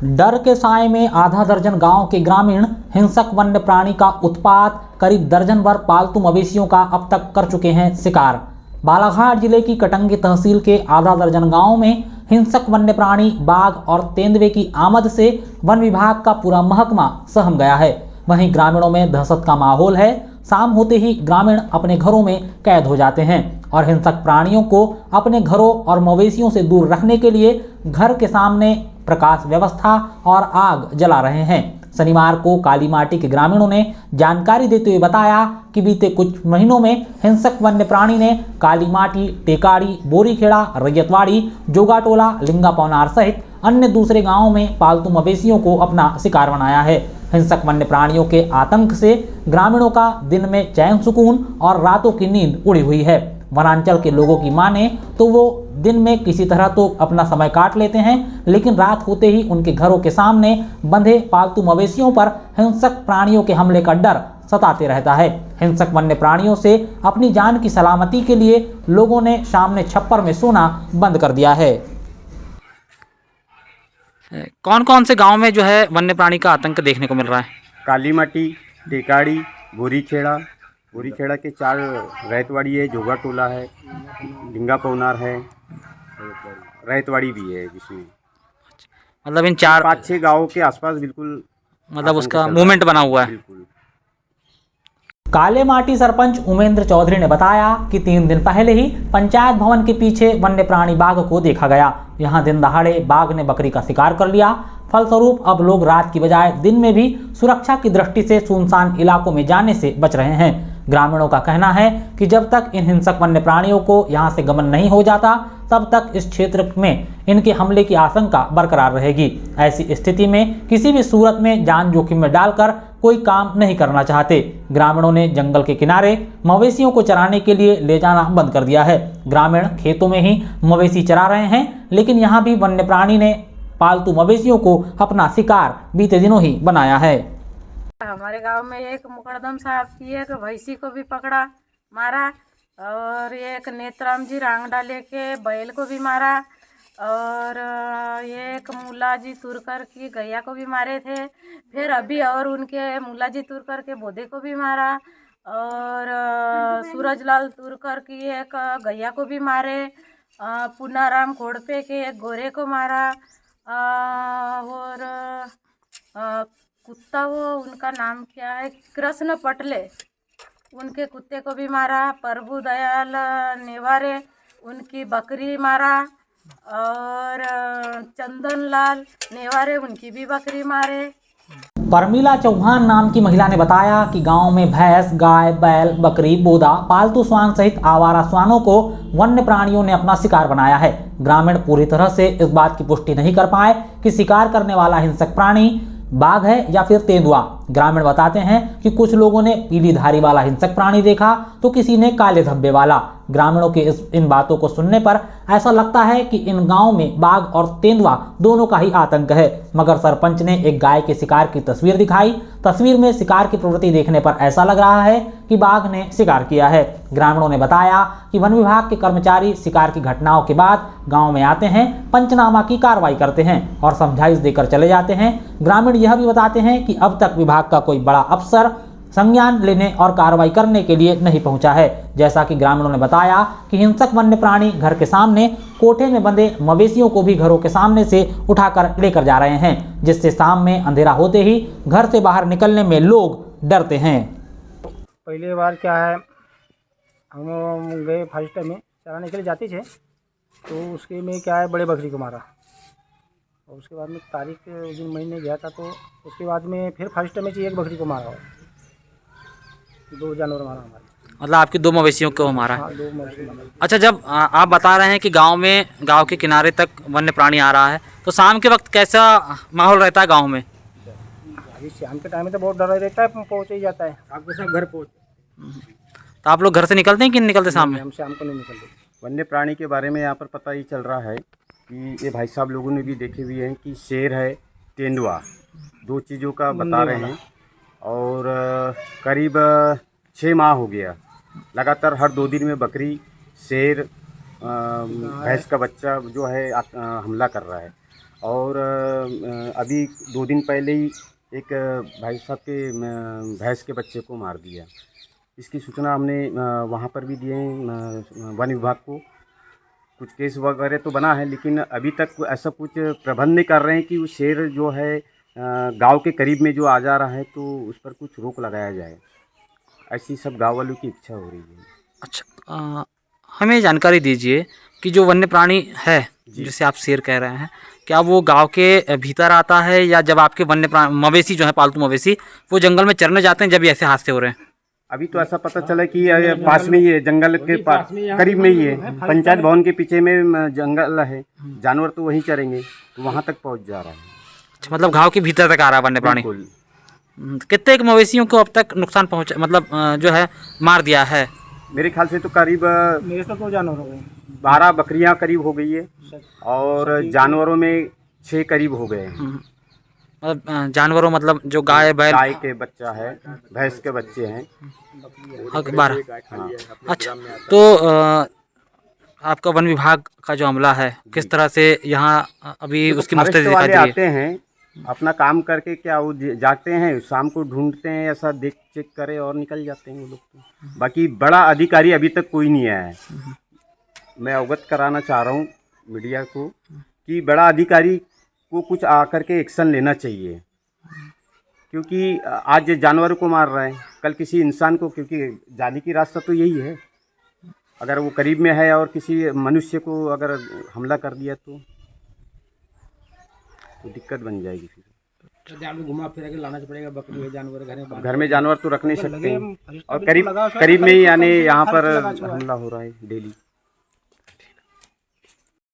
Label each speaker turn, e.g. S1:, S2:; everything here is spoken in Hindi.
S1: डर के साए में आधा दर्जन गांव के ग्रामीण हिंसक वन्य प्राणी का उत्पात, करीब दर्जन भर पालतू मवेशियों का अब तक कर चुके हैं शिकार। बालाघाट जिले की कटंगी तहसील के आधा दर्जन गांवों में हिंसक वन्य प्राणी बाघ और तेंदुए की आमद से वन विभाग का पूरा महकमा सहम गया है। वहीं ग्रामीणों में दहशत का माहौल है। शाम होते ही ग्रामीण अपने घरों में कैद हो जाते हैं और हिंसक प्राणियों को अपने घरों और मवेशियों से दूर रखने के लिए घर के सामने प्रकाश व्यवस्था और आग जला रहे हैं। शनिवार को कालीमाटी के ग्रामीणों ने जानकारी देते हुए बताया कि बीते कुछ महीनों में हिंसक वन्य प्राणी ने कालीमाटी, टेकाड़ी, बोरीखेड़ा, रैयतवाड़ी, जोगाटोला, लिंगा पौनार सहित अन्य दूसरे गांवों में पालतू मवेशियों को अपना शिकार बनाया है। हिंसक वन्य प्राणियों के आतंक से ग्रामीणों का दिन में चैन सुकून और रातों की नींद उड़ी हुई है। वनांचल के लोगों की माने तो वो दिन में किसी तरह तो अपना समय काट लेते हैं, लेकिन रात होते ही उनके घरों के सामने बंधे पालतू मवेशियों पर हिंसक प्राणियों के हमले का डर सताते रहता है। हिंसक वन्य प्राणियों से अपनी जान की सलामती के लिए लोगों ने सामने छप्पर में सोना बंद कर दिया है।
S2: कौन कौन से गांव में जो है वन्य प्राणी का आतंक देखने को मिल रहा है?
S3: कालीमाटी, टेकाड़ी, बोरीखेड़ा के 4 रैतवाड़ी है, जोगाटोला है, लिंगा पौनार है, रैतवाड़ी भी है जिसमें
S2: मतलब इन 4-5-6
S3: गांवों के आसपास बिल्कुल
S2: मतलब उसका मूवमेंट बना हुआ है।
S3: बिल्कुल।
S1: काले माटी सरपंच उमेंद्र चौधरी ने बताया कि 3 दिन पहले ही पंचायत भवन के पीछे वन्य प्राणी बाघ को देखा गया। यहां दिन दहाड़े बाघ ने बकरी का शिकार कर लिया। फलस्वरूप अब लोग रात की बजाय दिन में भी सुरक्षा की दृष्टि से सुनसान इलाकों में जाने से बच रहे हैं। ग्रामीणों का कहना है कि जब तक इन हिंसक वन्य प्राणियों को यहां से गमन नहीं हो जाता, तब तक इस क्षेत्र में इनके हमले की आशंका बरकरार रहेगी। ऐसी स्थिति में किसी भी सूरत में जान जोखिम में डालकर कोई काम नहीं करना चाहते। ग्रामीणों ने जंगल के किनारे मवेशियों को चराने के लिए ले जाना बंद कर दिया है। ग्रामीण खेतों में ही मवेशी चरा रहे हैं, लेकिन यहाँ भी वन्य प्राणी ने पालतू मवेशियों को अपना शिकार बीते दिनों ही बनाया है।
S4: हमारे गांव में एक मुकदम साहब की एक भैंसी को भी पकड़ा मारा, और एक नेत्राम जी रांगडा लेके बैल को भी मारा, और एक मुलाजी तुरकर की गैया को भी मारे थे। फिर अभी और उनके मुलाजी तुरकर के बोधे को भी मारा, और सूरजलाल तुरकर की एक गैया को भी मारे, पुनाराम खोड़पे के एक गोरे को मारा, और कुत्ता वो उनका नाम क्या है, कृष्ण पटले, उनके कुत्ते को भी मारा। प्रभु दयाल नेवारे उनकी बकरी मारा, और चंदन लाल नेवारे उनकी भी बकरी मारे।
S1: परमीला चौहान नाम की महिला ने बताया कि गांव में भैंस, गाय, बैल, बकरी, बोदा, पालतू श्वान सहित आवारा श्वानों को वन्य प्राणियों ने अपना शिकार बनाया है। ग्रामीण पूरी तरह से इस बात की पुष्टि नहीं कर पाए कि शिकार करने वाला हिंसक प्राणी बाघ है या फिर तेंदुआ। ग्रामीण बताते हैं कि कुछ लोगों ने पीली धारी वाला हिंसक प्राणी देखा तो किसी ने काले धब्बे वाला। ग्रामीणों के इन बातों को सुनने पर ऐसा लगता है कि इन गांव में बाघ और तेंदुआ दोनों का ही आतंक है। मगर सरपंच ने एक गाय के शिकार की तस्वीर दिखाई। तस्वीर में शिकार की प्रवृत्ति देखने पर ऐसा लग रहा है कि बाघ ने शिकार किया है। ग्रामीणों ने बताया कि वन विभाग के कर्मचारी शिकार की घटनाओं के बाद गांव में आते हैं, पंचनामा की कार्रवाई करते हैं और समझाइश देकर चले जाते हैं। ग्रामीण यह भी बताते हैं कि अब तक विभाग का कोई बड़ा अफसर संज्ञान लेने और कार्रवाई करने के लिए नहीं पहुंचा है। जैसा कि ग्रामीणों ने बताया कि हिंसक वन्य प्राणी घर के सामने कोठे में बंधे मवेशियों को भी घरों के सामने से उठाकर लेकर जा रहे हैं, जिससे शाम में अंधेरा होते ही घर से बाहर निकलने में लोग डरते हैं।
S5: पहली बार क्या है, हम गए फर्स्ट में चराने के लिए जाते थे, तो उसके में क्या है, बड़े बकरी को मारा। और उसके बाद में तारीख उस दिन महीने गया था, तो उसके बाद में फिर फर्स्ट में एक बकरी को मारा, 2 जानवर मारा हमारे।
S2: मतलब आपकी 2 मवेशियों को मारा है?
S5: हाँ, 2 मवेशी मारा।
S2: अच्छा, जब आप बता रहे हैं कि गांव के किनारे तक वन्य प्राणी आ रहा है, तो शाम के वक्त कैसा माहौल रहता है गांव में?
S5: अभी शाम के टाइम में तो बहुत डर रहता है, पहुँच ही जाता है, आपके सब घर पहुँच।
S2: तो आप लोग घर से निकलते हैं कि नहीं निकलते शाम में?
S5: हम शाम को नहीं निकलते।
S3: वन्य प्राणी के बारे में यहाँ पर पता ही चल रहा है कि ये भाई साहब लोगों ने भी देखे हुए हैं कि शेर है, तेंदुआ, 2 चीज़ों का बता रहे हैं। और करीब 6 माह हो गया लगातार हर 2 दिन में बकरी, शेर, भैंस का बच्चा जो है हमला कर रहा है। और अभी 2 दिन पहले ही एक भाई साहब के भैंस के बच्चे को मार दिया। इसकी सूचना हमने वहाँ पर भी दिए हैं वन विभाग को। कुछ केस वगैरह तो बना है, लेकिन अभी तक ऐसा कुछ प्रबंध नहीं कर रहे हैं कि वो शेर जो है गांव के करीब में जो आ जा रहा है तो उस पर कुछ रोक लगाया जाए। ऐसी सब गांव वालों की इच्छा हो रही है।
S2: अच्छा, हमें जानकारी दीजिए कि जो वन्य प्राणी है जिसे आप शेर कह रहे हैं, क्या वो गांव के भीतर आता है या जब आपके वन्य प्राणी मवेशी जो है पालतू मवेशी वो जंगल में चरने जाते हैं जब ये ऐसे हादसे हो रहे हैं?
S3: अभी तो ऐसा पता चला कि पास में ही है, जंगल के पास करीब में ही है। पंचायत भवन के पीछे में जंगल है, जानवर तो वहीं चरेंगे, तो वहाँ तक पहुँच जा रहा है।
S2: अच्छा, मतलब गांव के भीतर तक आ रहा है वन्य प्राणी।
S3: बिल्कुल।
S2: कितने एक मवेशियों को अब तक नुकसान पहुँचा, मतलब जो है मार दिया है?
S3: मेरे ख्याल से तो करीब
S5: मेरे से तो जानवर हो गए
S3: 12 बकरियां करीब हो गई है और जानवरों में 6 करीब हो गए हैं।
S2: मतलब जानवरों मतलब जो गाय बैल
S3: गाय के बच्चा है, भैंस के बच्चे हैं।
S2: 12।
S3: हाँ।
S2: अच्छा, तो आपका वन विभाग का जो अमला है किस तरह से यहाँ अभी उसकी
S3: फॉरेस्ट
S2: मुस्तैदी दिखाई
S3: वाले
S2: दे रही है?
S3: आते हैं अपना काम करके, क्या वो जाते हैं शाम को ढूंढते हैं, ऐसा देख चेक करे और निकल जाते हैं वो लोग तो। बाकी बड़ा अधिकारी अभी तक कोई नहीं आया है। मैं अवगत कराना चाह रहा हूँ मीडिया को कि बड़ा अधिकारी को कुछ आकर के एक्शन लेना चाहिए, क्योंकि आज जानवरों को मार रहा है, कल किसी इंसान को, क्योंकि जाने की रास्ता तो यही है। अगर वो करीब में है और किसी मनुष्य को अगर हमला कर दिया तो दिक्कत बन जाएगी। फिर
S5: जानवर घुमा फिरा के लाना पड़ेगा, बकरी है, जानवर
S3: घर में जानवर तो रख नहीं सकते हैं, और
S5: करीब
S3: करीब में ही यानी यहाँ पर हमला हो रहा है डेली।